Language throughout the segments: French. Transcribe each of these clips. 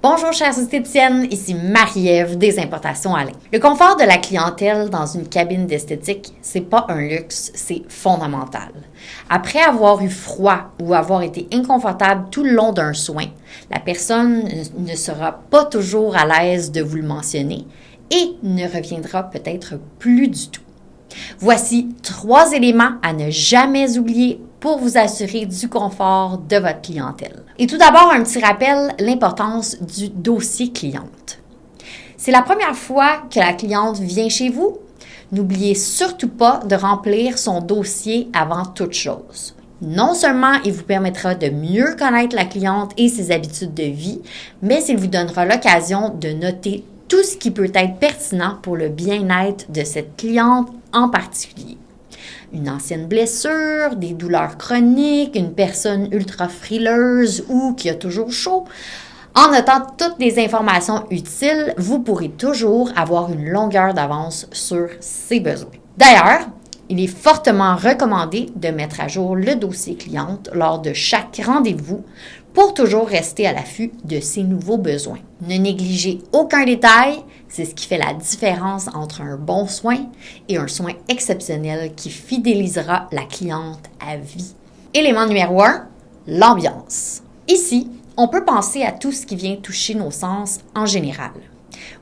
Bonjour chères esthéticiennes, ici Marie-Ève des Importations Alain. Le confort de la clientèle dans une cabine d'esthétique, c'est pas un luxe, c'est fondamental. Après avoir eu froid ou avoir été inconfortable tout le long d'un soin, la personne ne sera pas toujours à l'aise de vous le mentionner et ne reviendra peut-être plus du tout. Voici 3 éléments à ne jamais oublier pour vous assurer du confort de votre clientèle. Et tout d'abord, un petit rappel, l'importance du dossier cliente. C'est la première fois que la cliente vient chez vous. N'oubliez surtout pas de remplir son dossier avant toute chose. Non seulement il vous permettra de mieux connaître la cliente et ses habitudes de vie, mais il vous donnera l'occasion de noter tout ce qui peut être pertinent pour le bien-être de cette cliente en particulier. Une ancienne blessure, des douleurs chroniques, une personne ultra frileuse ou qui a toujours chaud. En notant toutes les informations utiles, vous pourrez toujours avoir une longueur d'avance sur ses besoins. D'ailleurs, il est fortement recommandé de mettre à jour le dossier cliente lors de chaque rendez-vous pour toujours rester à l'affût de ses nouveaux besoins. Ne négligez aucun détail, c'est ce qui fait la différence entre un bon soin et un soin exceptionnel qui fidélisera la cliente à vie. Élément numéro 1, l'ambiance. Ici, on peut penser à tout ce qui vient toucher nos sens en général.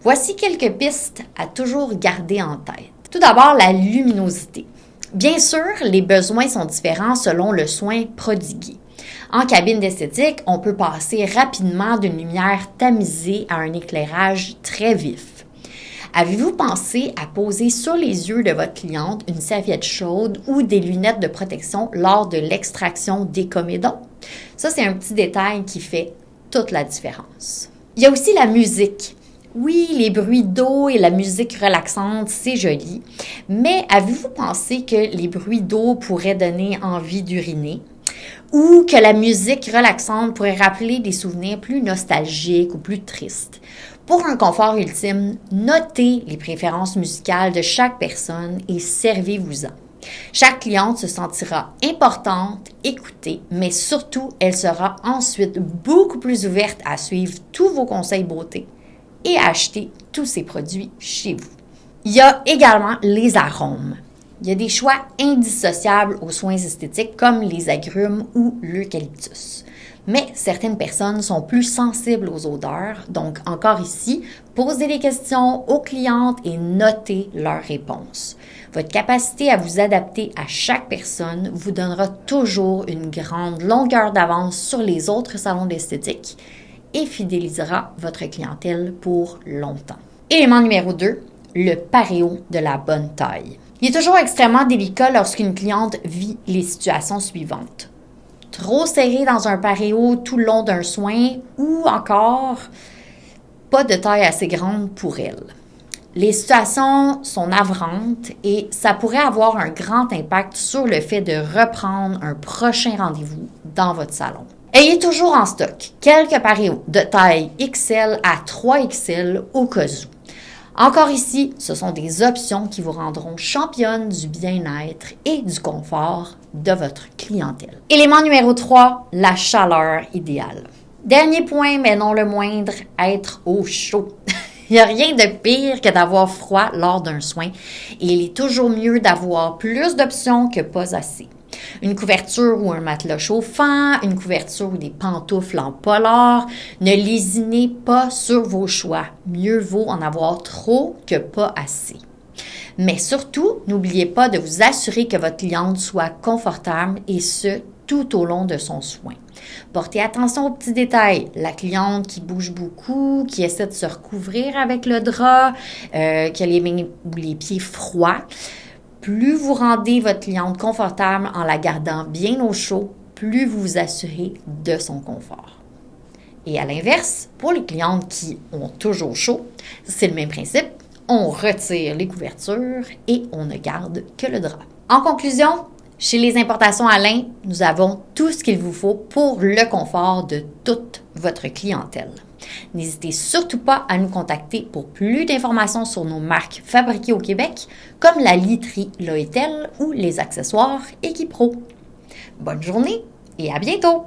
Voici quelques pistes à toujours garder en tête. Tout d'abord, la luminosité. Bien sûr, les besoins sont différents selon le soin prodigué. En cabine d'esthétique, on peut passer rapidement d'une lumière tamisée à un éclairage très vif. Avez-vous pensé à poser sur les yeux de votre cliente une serviette chaude ou des lunettes de protection lors de l'extraction des comédons? Ça, c'est un petit détail qui fait toute la différence. Il y a aussi la musique. Oui, les bruits d'eau et la musique relaxante, c'est joli, mais avez-vous pensé que les bruits d'eau pourraient donner envie d'uriner? Ou que la musique relaxante pourrait rappeler des souvenirs plus nostalgiques ou plus tristes? Pour un confort ultime, notez les préférences musicales de chaque personne et servez-vous-en. Chaque cliente se sentira importante, écoutée, mais surtout, elle sera ensuite beaucoup plus ouverte à suivre tous vos conseils beauté et à acheter tous ces produits chez vous. Il y a également les arômes. Il y a des choix indissociables aux soins esthétiques comme les agrumes ou l'eucalyptus. Mais certaines personnes sont plus sensibles aux odeurs, donc encore ici, posez les questions aux clientes et notez leurs réponses. Votre capacité à vous adapter à chaque personne vous donnera toujours une grande longueur d'avance sur les autres salons d'esthétique et fidélisera votre clientèle pour longtemps. Élément numéro 2, le paréo de la bonne taille. Il est toujours extrêmement délicat lorsqu'une cliente vit les situations suivantes. Trop serré dans un paréo tout le long d'un soin ou encore pas de taille assez grande pour elle. Les situations sont navrantes et ça pourrait avoir un grand impact sur le fait de reprendre un prochain rendez-vous dans votre salon. Ayez toujours en stock quelques paréos de taille XL à 3XL au cas où. Encore ici, ce sont des options qui vous rendront championne du bien-être et du confort de votre clientèle. Élément numéro 3, la chaleur idéale. Dernier point, mais non le moindre, être au chaud. Il n'y a rien de pire que d'avoir froid lors d'un soin et il est toujours mieux d'avoir plus d'options que pas assez. Une couverture ou un matelas chauffant, une couverture ou des pantoufles en polar. Ne lésinez pas sur vos choix. Mieux vaut en avoir trop que pas assez. Mais surtout, n'oubliez pas de vous assurer que votre cliente soit confortable et ce, tout au long de son soin. Portez attention aux petits détails. La cliente qui bouge beaucoup, qui essaie de se recouvrir avec le drap, qui a les mains ou les pieds froids. Plus vous rendez votre cliente confortable en la gardant bien au chaud, plus vous vous assurez de son confort. Et à l'inverse, pour les clientes qui ont toujours chaud, c'est le même principe. On retire les couvertures et on ne garde que le drap. En conclusion, chez les Importations Alain, nous avons tout ce qu'il vous faut pour le confort de toute votre clientèle. N'hésitez surtout pas à nous contacter pour plus d'informations sur nos marques fabriquées au Québec, comme la literie Loetel ou les accessoires Equipro. Bonne journée et à bientôt!